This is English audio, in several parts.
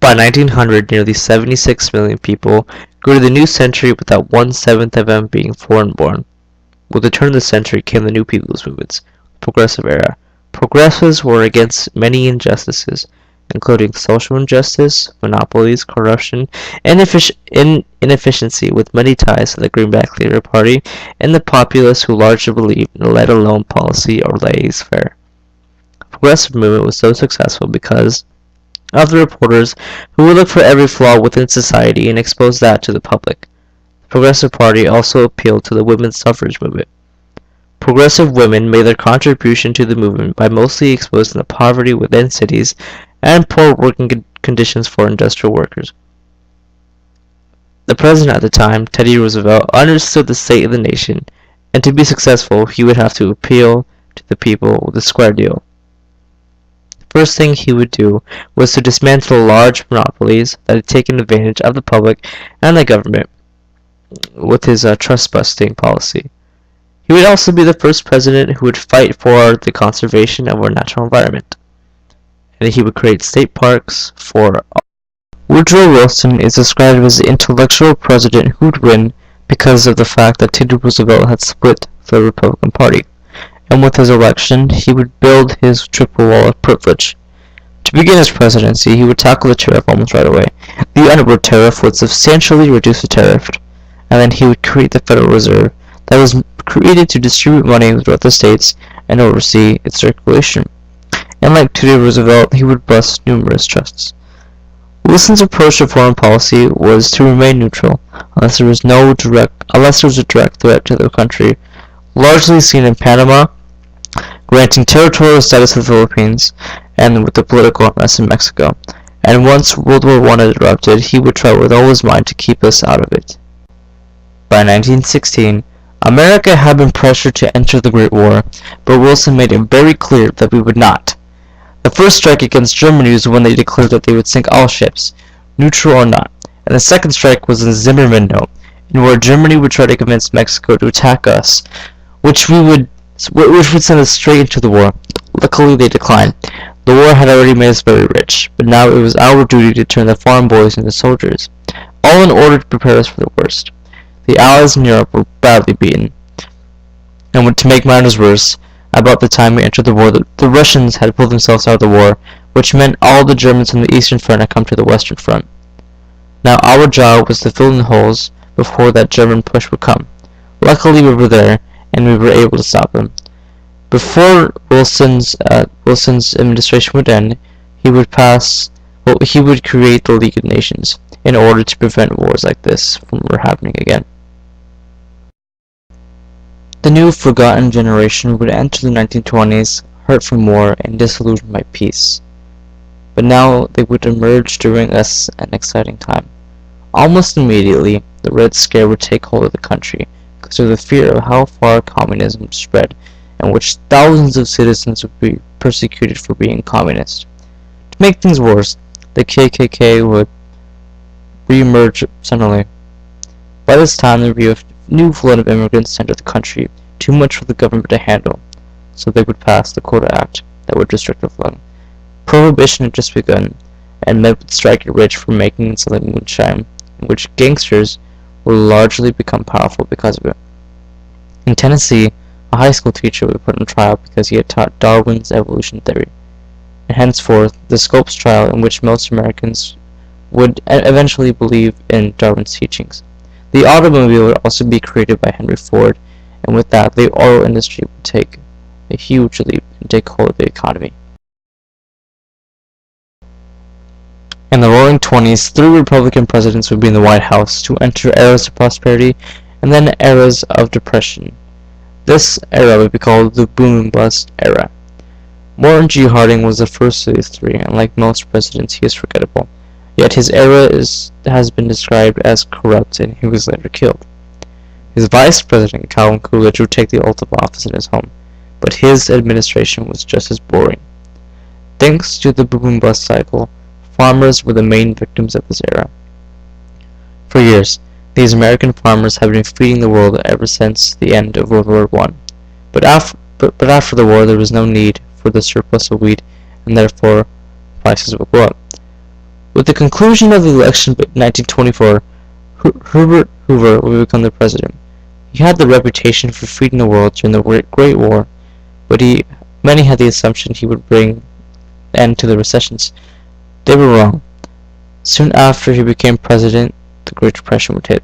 By 1900, nearly 76 million people grew to the new century without 1/7 of them being foreign-born. With the turn of the century came the New People's Movements, the Progressive Era. Progressives were against many injustices, including social injustice, monopolies, corruption, and inefficiency, with many ties to the Greenback Labour Party and the populace who largely believed in a let-alone policy or laissez-faire. The Progressive movement was so successful because of the reporters who would look for every flaw within society and expose that to the public. The Progressive Party also appealed to the women's suffrage movement. Progressive women made their contribution to the movement by mostly exposing the poverty within cities and poor working conditions for industrial workers. The president at the time, Teddy Roosevelt, understood the state of the nation, and to be successful, he would have to appeal to the people with a square deal. The first thing he would do was to dismantle large monopolies that had taken advantage of the public and the government with his trust-busting policy. He would also be the first president who would fight for the conservation of our natural environment, and he would create state parks for all. Woodrow Wilson is described as the intellectual president who would win because of the fact that Teddy Roosevelt had split the Republican Party, and with his election, he would build his triple wall of privilege. To begin his presidency, he would tackle the tariff almost right away. The upward tariff would substantially reduce the tariff, and then he would create the Federal Reserve that was created to distribute money throughout the states and oversee its circulation. And like Teddy Roosevelt, he would bust numerous trusts. Wilson's approach to foreign policy was to remain neutral unless there was a direct threat to the country, largely seen in Panama, granting territorial status to the Philippines, and with the political unrest in Mexico. And once World War I had erupted, he would try with all his might to keep us out of it. By 1916, America had been pressured to enter the Great War, but Wilson made it very clear that we would not. The first strike against Germany was when they declared that they would sink all ships, neutral or not, and the second strike was the Zimmermann Note, in where Germany would try to convince Mexico to attack us, which would send us straight into the war. Luckily, they declined. The war had already made us very rich, but now it was our duty to turn the farm boys into soldiers, all in order to prepare us for the worst. The Allies in Europe were badly beaten, and to make matters worse, about the time we entered the war, the Russians had pulled themselves out of the war, which meant all the Germans on the Eastern Front had come to the Western Front. Now our job was to fill in the holes before that German push would come. Luckily we were there, and we were able to stop them. Before Wilson's administration would end, he would create the League of Nations in order to prevent wars like this from happening again. The new forgotten generation would enter the 1920s, hurt from war and disillusioned by peace. But now they would emerge during an exciting time. Almost immediately, the Red Scare would take hold of the country, because of the fear of how far communism would spread, in which thousands of citizens would be persecuted for being communist. To make things worse, the KKK would re-emerge suddenly. By this time, there would be a new flood of immigrants enter the country, too much for the government to handle, so they would pass the Quota Act that would restrict the flood. Prohibition had just begun, and men would strike it rich for making and selling moonshine, in which gangsters would largely become powerful because of it. In Tennessee, a high school teacher would be put on trial because he had taught Darwin's evolution theory, and henceforth the Scopes trial, in which most Americans would eventually believe in Darwin's teachings. The automobile would also be created by Henry Ford, and with that, the oil industry would take a huge leap and take hold of the economy. In the roaring 20s, 3 Republican presidents would be in the White House to enter eras of prosperity and then eras of depression. This era would be called the boom and bust era. Warren G. Harding was the first of these 3, and like most presidents, he is forgettable. Yet his era has been described as corrupt, and he was later killed. His vice president, Calvin Coolidge, would take the oath of office in his home, but his administration was just as boring. Thanks to the boom and bust cycle, farmers were the main victims of this era. For years, these American farmers have been feeding the world ever since the end of World War I. But after the war, there was no need for the surplus of wheat, and therefore prices would go up. With the conclusion of the election in 1924, Herbert Hoover would become the president. He had the reputation for feeding the world during the Great War, but many had the assumption he would bring an end to the recessions. They were wrong. Soon after he became president, the Great Depression would hit.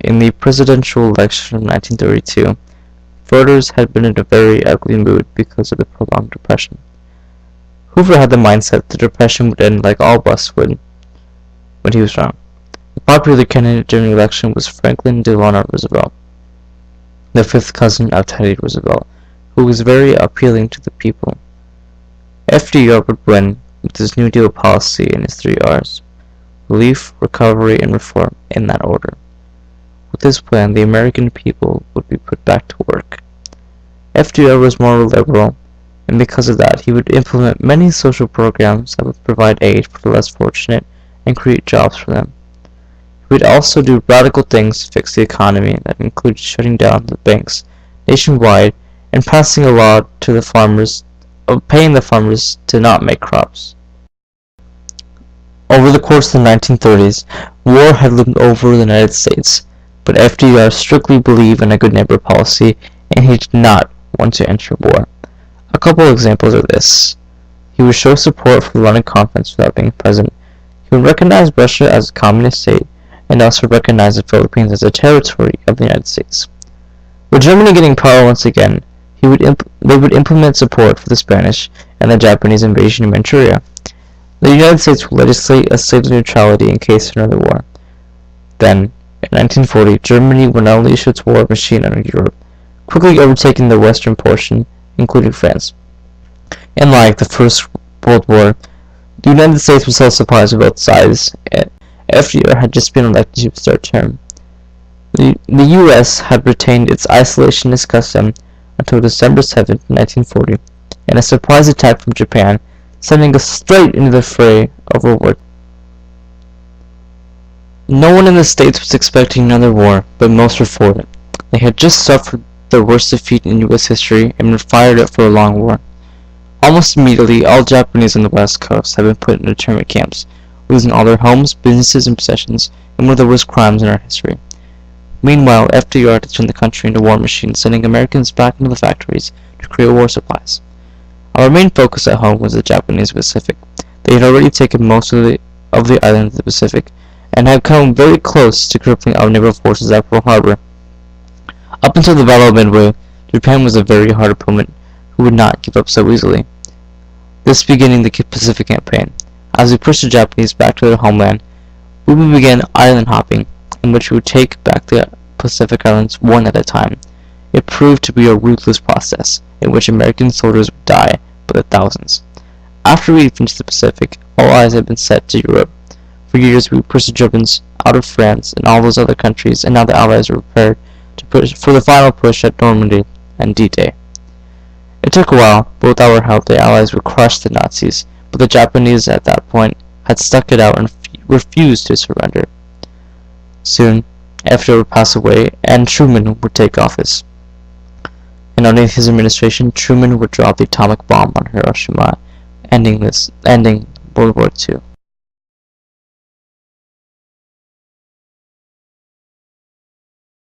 In the presidential election of 1932, voters had been in a very ugly mood because of the prolonged depression. Hoover had the mindset the depression would end like all busts would, but he was wrong. The popular candidate during the election was Franklin Delano Roosevelt, the fifth cousin of Teddy Roosevelt, who was very appealing to the people. FDR would win with his New Deal policy and his 3 R's: relief, recovery, and reform, in that order. With this plan, the American people would be put back to work. FDR was more liberal, and because of that, he would implement many social programs that would provide aid for the less fortunate and create jobs for them. He would also do radical things to fix the economy that included shutting down the banks nationwide and passing a law to the farmers, paying the farmers to not make crops. Over the course of the 1930s, war had loomed over the United States, but FDR strictly believed in a good neighbor policy, and he did not want to enter war. A couple of examples of this: he would show support for the London Conference without being present. He would recognize Russia as a communist state, and also recognize the Philippines as a territory of the United States. With Germany getting power once again, they would implement support for the Spanish and the Japanese invasion of Manchuria. The United States would legislate a state of neutrality in case of another war. Then, in 1940, Germany would unleash its war machine on Europe, quickly overtaking the western portion, including France. And like the First World War, the United States would sell supplies of both sides. FDR had just been elected to his third term. The U.S. had retained its isolationist custom until December 7, 1940, and a surprise attack from Japan, sending us straight into the fray of World War II. No one in the States was expecting another war, but most were for it. They had just suffered the worst defeat in U.S. history and were fired up for a long war. Almost immediately, all Japanese on the West Coast had been put in internment camps, losing all their homes, businesses, and possessions in one of the worst crimes in our history. Meanwhile, FDR had turned the country into a war machine, sending Americans back into the factories to create war supplies. Our main focus at home was the Japanese Pacific. They had already taken most of the islands of the Pacific, and had come very close to crippling our naval forces at Pearl Harbor. Up until the Battle of Midway, Japan was a very hard opponent who would not give up so easily. This beginning the Pacific Campaign. As we pushed the Japanese back to their homeland, we would begin island hopping, in which we would take back the Pacific Islands one at a time. It proved to be a ruthless process, in which American soldiers would die by the thousands. After we finished the Pacific, all eyes had been set to Europe. For years we pushed the Germans out of France and all those other countries, and now the Allies were prepared to push for the final push at Normandy and D-Day. It took a while, but with our help the Allies would crush the Nazis, but the Japanese at that point had stuck it out and refused to surrender. Soon, FDR would pass away, and Truman would take office. And underneath his administration, Truman would drop the atomic bomb on Hiroshima, ending World War II.